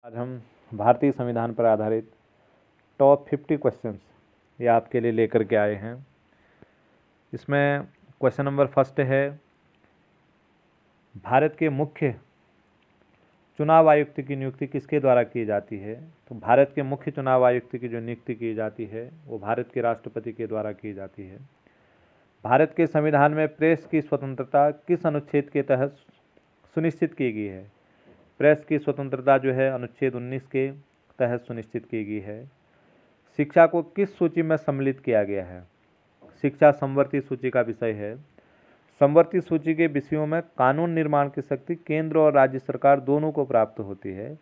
आज हम भारतीय संविधान पर आधारित टॉप 50 क्वेश्चंस ये आपके लिए लेकर के आए हैं। इसमें क्वेश्चन नंबर फर्स्ट है, भारत के मुख्य चुनाव आयुक्त की नियुक्ति किसके द्वारा की जाती है? तो भारत के मुख्य चुनाव आयुक्त की जो नियुक्ति की जाती है वो भारत के राष्ट्रपति के द्वारा की जाती है। भारत के संविधान में प्रेस की स्वतंत्रता किस अनुच्छेद के तहत सुनिश्चित की गई है? प्रेस की स्वतंत्रता जो है अनुच्छेद 19 के तहत सुनिश्चित की गई है। शिक्षा को किस सूची में सम्मिलित किया गया है? शिक्षा समवर्ती सूची का विषय है। समवर्ती सूची के विषयों में कानून निर्माण की शक्ति केंद्र और राज्य सरकार दोनों को प्राप्त होती है,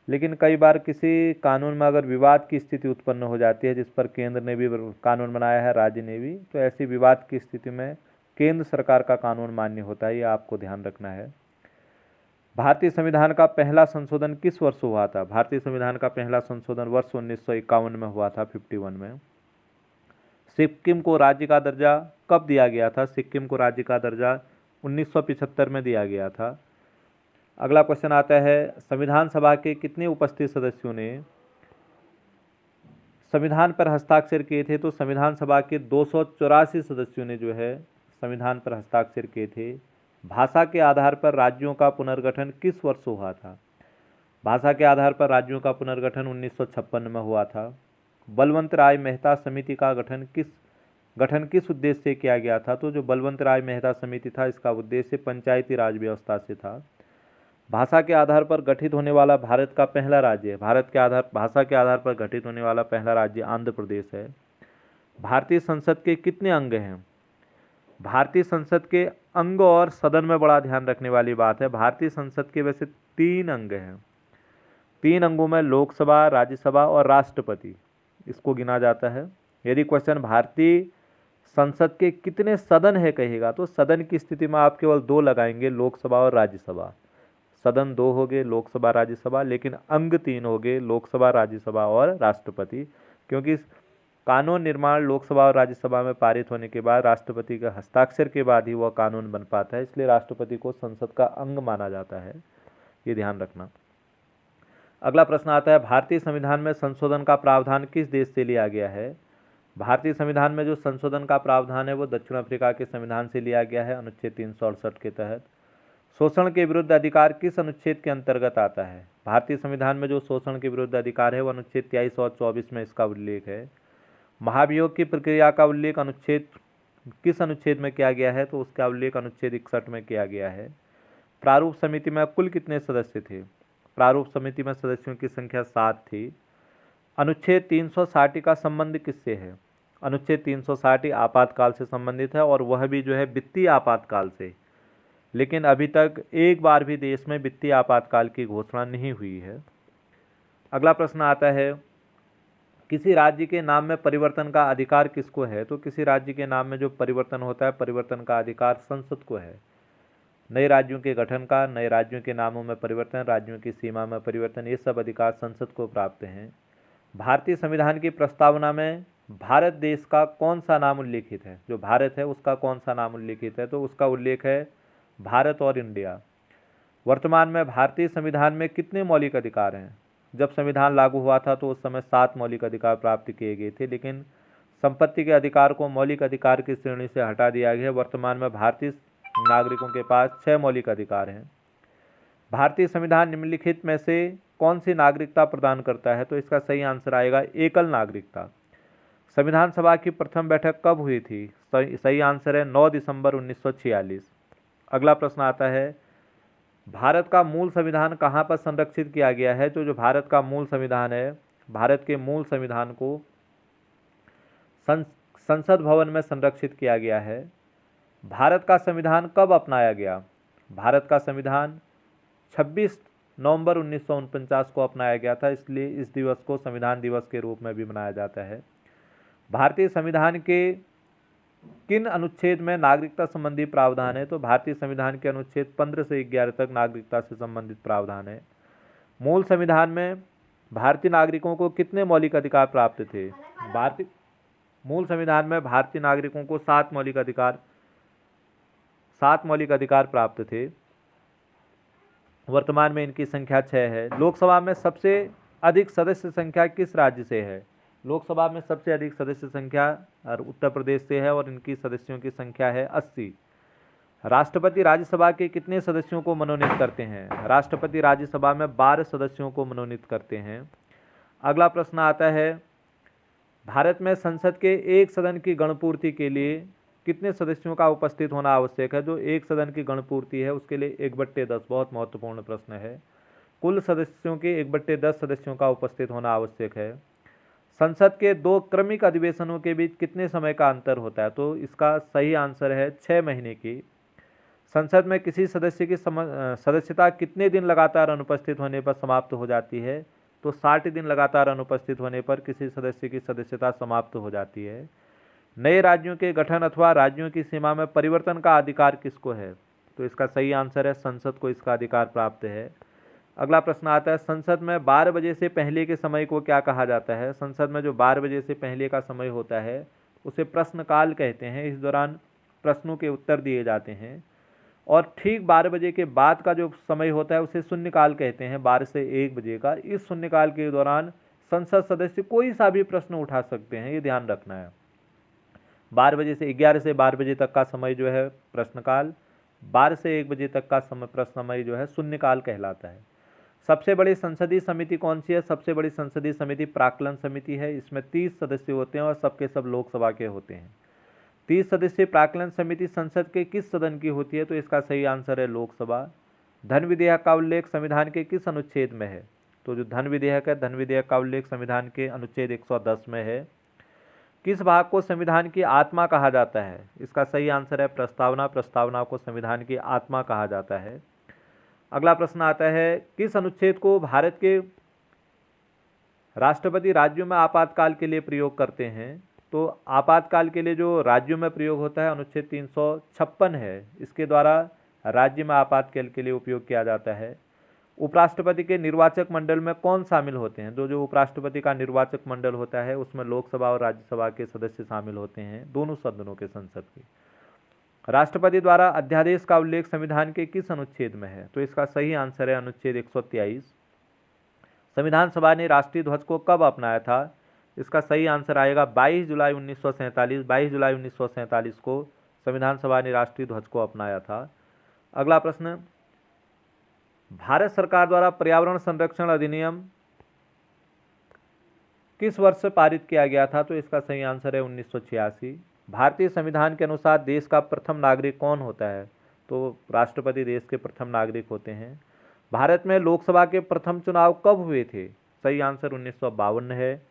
लेकिन कई बार किसी कानून में अगर विवाद की स्थिति उत्पन्न हो जाती है जिस पर केंद्र ने भी कानून बनाया है, राज्य ने भी, तो ऐसी विवाद की स्थिति में केंद्र सरकार का कानून मान्य होता है, ये आपको ध्यान रखना है। भारतीय संविधान का पहला संशोधन किस वर्ष हुआ था? भारतीय संविधान का पहला संशोधन वर्ष 1951 में हुआ था, 51 में। सिक्किम को राज्य का दर्जा कब दिया गया था? सिक्किम को राज्य का दर्जा 1975 में दिया गया था। अगला क्वेश्चन आता है, संविधान सभा के कितने उपस्थित सदस्यों ने संविधान पर हस्ताक्षर किए थे? तो संविधान सभा के 284 सदस्यों ने जो है संविधान पर हस्ताक्षर किए थे। भाषा के आधार पर राज्यों का पुनर्गठन किस वर्ष हुआ था? भाषा के आधार पर राज्यों का पुनर्गठन 1956 में हुआ था। बलवंत राय मेहता समिति का गठन किस उद्देश्य से किया गया था? तो जो बलवंत राय मेहता समिति था इसका उद्देश्य पंचायती राज व्यवस्था से था। भाषा के आधार पर गठित होने वाला भारत का पहला राज्य है। भाषा के आधार पर गठित होने वाला पहला राज्य आंध्र प्रदेश है। भारतीय संसद के कितने अंग हैं? भारतीय संसद के अंग और सदन में बड़ा ध्यान रखने वाली बात है। भारतीय संसद के वैसे 3 अंग हैं। 3 अंगों में लोकसभा, राज्यसभा और राष्ट्रपति इसको गिना जाता है। यदि क्वेश्चन भारतीय संसद के कितने सदन है कहेगा तो सदन की स्थिति में आप केवल 2 लगाएंगे, लोकसभा और राज्यसभा। सदन 2 हो गए, लोकसभा राज्यसभा, लेकिन अंग 3 हो गए, लोकसभा, राज्यसभा और राष्ट्रपति, क्योंकि कानून निर्माण लोकसभा और राज्यसभा में पारित होने के बाद राष्ट्रपति के हस्ताक्षर के बाद ही वह कानून बन पाता है, इसलिए राष्ट्रपति को संसद का अंग माना जाता है, ये ध्यान रखना। अगला प्रश्न आता है, भारतीय संविधान में संशोधन का प्रावधान किस देश से लिया गया है? भारतीय संविधान में जो संशोधन का प्रावधान है वो दक्षिण अफ्रीका के संविधान से लिया गया है, अनुच्छेद 368 के तहत। शोषण के विरुद्ध अधिकार किस अनुच्छेद के अंतर्गत आता है? भारतीय संविधान में जो शोषण के विरुद्ध अधिकार है वो अनुच्छेद 23 और 24 में इसका उल्लेख है। महाभियोग की प्रक्रिया का उल्लेख किस अनुच्छेद में किया गया है? तो उसका उल्लेख अनुच्छेद 61 में किया गया है। प्रारूप समिति में कुल कितने सदस्य थे? प्रारूप समिति में सदस्यों की संख्या 7 थी। अनुच्छेद 360 का संबंध किससे है? अनुच्छेद 360 आपातकाल से संबंधित है और वह भी जो है वित्तीय आपातकाल से, लेकिन अभी तक एक बार भी देश में वित्तीय आपातकाल की घोषणा नहीं हुई है। अगला प्रश्न आता है, किसी राज्य के नाम में परिवर्तन का अधिकार किसको है? तो किसी राज्य के नाम में जो परिवर्तन होता है, परिवर्तन का अधिकार संसद को है। नए राज्यों के गठन का, नए राज्यों के नामों में परिवर्तन, राज्यों की सीमा में परिवर्तन, ये सब अधिकार संसद को प्राप्त हैं। भारतीय संविधान की प्रस्तावना में भारत देश का कौन सा नाम उल्लेखित है? जो भारत है उसका कौन सा नाम उल्लेखित है? तो उसका उल्लेख है भारत और इंडिया। वर्तमान में भारतीय संविधान में कितने मौलिक अधिकार हैं? जब संविधान लागू हुआ था तो उस समय 7 मौलिक अधिकार प्राप्त किए गए थे, लेकिन संपत्ति के अधिकार को मौलिक अधिकार की श्रेणी से हटा दिया गया। वर्तमान में भारतीय नागरिकों के पास 6 मौलिक अधिकार हैं। भारतीय संविधान निम्नलिखित में से कौन सी नागरिकता प्रदान करता है? तो इसका सही आंसर आएगा एकल नागरिकता। संविधान सभा की प्रथम बैठक कब हुई थी? सही आंसर है 9 दिसंबर 1946। अगला प्रश्न आता है, भारत का मूल संविधान कहाँ पर संरक्षित किया गया है? तो जो भारत का मूल संविधान है, भारत के मूल संविधान को संसद भवन में संरक्षित किया गया है। भारत का संविधान कब अपनाया गया? भारत का संविधान 26 नवंबर 1949 को अपनाया गया था, इसलिए इस दिवस को संविधान दिवस के रूप में भी मनाया जाता है। भारतीय संविधान के किन अनुच्छेद में नागरिकता संबंधी प्रावधान है? तो भारतीय संविधान के अनुच्छेद 15 से 11 तक नागरिकता से संबंधित प्रावधान है। मूल संविधान में भारतीय नागरिकों को कितने मौलिक अधिकार प्राप्त थे? मूल संविधान में भारतीय नागरिकों को 7 मौलिक अधिकार प्राप्त थे। वर्तमान में इनकी संख्या 6 है। लोकसभा में सबसे अधिक सदस्य संख्या किस राज्य से है? लोकसभा में सबसे अधिक सदस्य संख्या उत्तर प्रदेश से है और इनकी सदस्यों की संख्या है 80। राष्ट्रपति राज्यसभा के कितने सदस्यों को मनोनीत करते हैं? राष्ट्रपति राज्यसभा में 12 सदस्यों को मनोनीत करते हैं। अगला प्रश्न आता है, भारत में संसद के एक सदन की गणपूर्ति के लिए कितने सदस्यों का उपस्थित होना आवश्यक है? जो एक सदन की गणपूर्ति है उसके लिए 1/10, बहुत महत्वपूर्ण प्रश्न है। कुल सदस्यों के 1/10 सदस्यों का उपस्थित होना आवश्यक है। संसद के 2 क्रमिक अधिवेशनों के बीच कितने समय का अंतर होता है? तो इसका सही आंसर है 6 महीने की। संसद में किसी सदस्य की सदस्यता कितने दिन लगातार अनुपस्थित होने पर समाप्त हो जाती है? तो 60 दिन लगातार अनुपस्थित होने पर किसी सदस्य की सदस्यता समाप्त हो जाती है। नए राज्यों के गठन अथवा राज्यों की सीमा में परिवर्तन का अधिकार किसको है? तो इसका सही आंसर है संसद को इसका अधिकार प्राप्त है। अगला प्रश्न आता है, संसद में 12 बजे से पहले के समय को क्या कहा जाता है? संसद में जो 12 बजे से पहले का समय होता है उसे प्रश्नकाल कहते हैं। इस दौरान प्रश्नों के उत्तर दिए जाते हैं। और ठीक 12 बजे के बाद का जो समय होता है उसे शून्यकाल कहते हैं, 12 से 1 बजे का। इस शून्यकाल के दौरान संसद सदस्य कोई सा भी प्रश्न उठा सकते हैं, ये ध्यान रखना है। 12 बजे से 11 से 12 बजे तक का समय जो है प्रश्नकाल, 12 से 1 बजे तक का समय जो है शून्यकाल कहलाता है। सबसे बड़ी संसदीय समिति कौन सी है? सबसे बड़ी संसदीय समिति प्राक्कलन समिति है। इसमें 30 सदस्य होते हैं और सबके सब लोकसभा के होते हैं। 30 सदस्यीय प्राक्कलन समिति संसद के किस सदन की होती है? तो इसका सही आंसर है लोकसभा। धन विधेयक का उल्लेख संविधान के किस अनुच्छेद में है? तो जो धन विधेयक है, धन विधेयक का उल्लेख संविधान के अनुच्छेद 110 में है। किस भाग को संविधान की आत्मा कहा जाता है? इसका सही आंसर है प्रस्तावना। प्रस्तावना को संविधान की आत्मा कहा जाता है। अगला प्रश्न आता है, किस अनुच्छेद को भारत के राष्ट्रपति राज्यों में आपातकाल के लिए प्रयोग करते हैं? तो आपातकाल के लिए जो राज्यों में प्रयोग होता है अनुच्छेद 356 है। इसके द्वारा राज्य में आपातकाल के लिए उपयोग किया जाता है। उपराष्ट्रपति के निर्वाचक मंडल में कौन शामिल होते हैं? जो उपराष्ट्रपति का निर्वाचक मंडल होता है उसमें लोकसभा और राज्यसभा के सदस्य शामिल होते हैं, दोनों सदनों के संसद के। राष्ट्रपति द्वारा अध्यादेश का उल्लेख संविधान के किस अनुच्छेद में है? तो इसका सही आंसर है अनुच्छेद 123। संविधान सभा ने राष्ट्रीय ध्वज को कब अपनाया था? इसका सही आंसर आएगा 22 जुलाई 1947। 22 जुलाई 1947 को संविधान सभा ने राष्ट्रीय ध्वज को अपनाया था। अगला प्रश्न, भारत सरकार द्वारा पर्यावरण संरक्षण अधिनियम किस वर्ष पारित किया गया था? तो इसका सही आंसर है 1986। भारतीय संविधान के अनुसार देश का प्रथम नागरिक कौन होता है? तो राष्ट्रपति देश के प्रथम नागरिक होते हैं। भारत में लोकसभा के प्रथम चुनाव कब हुए थे? सही आंसर 1952 है।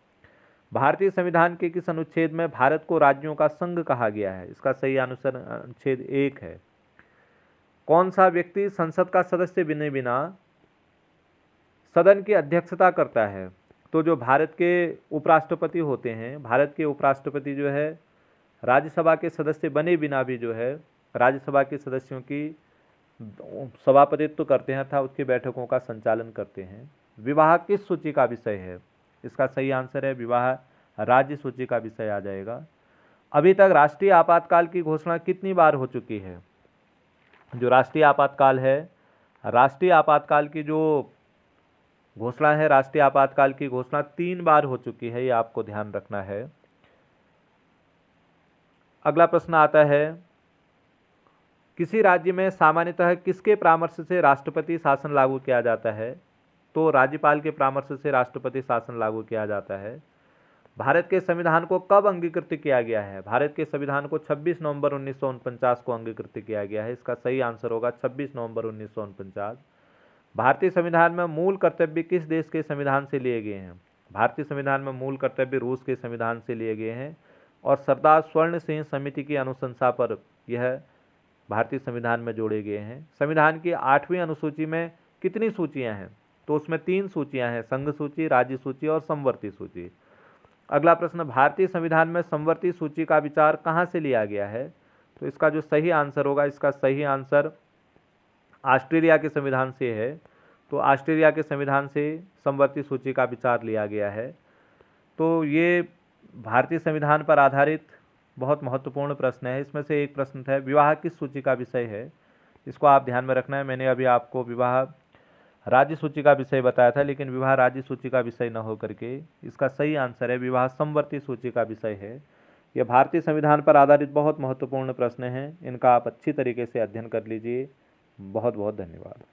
भारतीय संविधान के किस अनुच्छेद में भारत को राज्यों का संघ कहा गया है? इसका सही आंसर अनुच्छेद 1 है। कौन सा व्यक्ति संसद का सदस्य बने बिना सदन की अध्यक्षता करता है? तो जो भारत के उपराष्ट्रपति होते हैं, भारत के उपराष्ट्रपति जो है राज्यसभा के सदस्य बने बिना भी जो है राज्यसभा के सदस्यों की सभापतित्व करते हैं तथा उसकी बैठकों का संचालन करते हैं। विवाह किस सूची का विषय है? इसका सही आंसर है विवाह राज्य सूची का विषय आ जाएगा। अभी तक राष्ट्रीय आपातकाल की घोषणा कितनी बार हो चुकी है? जो राष्ट्रीय आपातकाल है, राष्ट्रीय आपातकाल की जो घोषणा है, राष्ट्रीय आपातकाल की घोषणा 3 बार हो चुकी है, ये आपको ध्यान रखना है। अगला प्रश्न आता है, किसी राज्य में सामान्यतः किसके परामर्श से राष्ट्रपति शासन लागू किया जाता है? तो राज्यपाल के परामर्श से राष्ट्रपति शासन लागू किया जाता है। भारत के संविधान को कब अंगीकृत किया गया है? भारत के संविधान को 26 नवंबर 1949 को अंगीकृत किया गया है। इसका सही आंसर होगा 26 नवंबर 1949। भारतीय संविधान में मूल कर्तव्य किस देश के संविधान से लिए गए हैं? भारतीय संविधान में मूल कर्तव्य रूस के संविधान से लिए गए हैं और सरदार स्वर्ण सिंह समिति की अनुशंसा पर यह भारतीय संविधान में जोड़े गए हैं। संविधान की 8वीं अनुसूची में कितनी सूचियां हैं? तो उसमें 3 सूचियां हैं, संघ सूची, राज्य सूची और समवर्ती सूची। अगला प्रश्न, भारतीय संविधान में समवर्ती सूची का विचार कहाँ से लिया गया है? तो इसका जो सही आंसर होगा, इसका सही आंसर ऑस्ट्रेलिया के संविधान से है। तो ऑस्ट्रेलिया के संविधान से समवर्ती सूची का विचार लिया गया है। तो ये भारतीय संविधान पर आधारित बहुत महत्वपूर्ण प्रश्न है। इसमें से एक प्रश्न था, विवाह किस सूची का विषय है? इसको आप ध्यान में रखना है। मैंने अभी आपको विवाह राज्य सूची का विषय बताया था, लेकिन विवाह राज्य सूची का विषय न होकर के इसका सही आंसर है विवाह समवर्ती सूची का विषय है। ये भारतीय संविधान पर आधारित बहुत महत्वपूर्ण प्रश्न हैं, इनका आप अच्छी तरीके से अध्ययन कर लीजिए। बहुत बहुत धन्यवाद।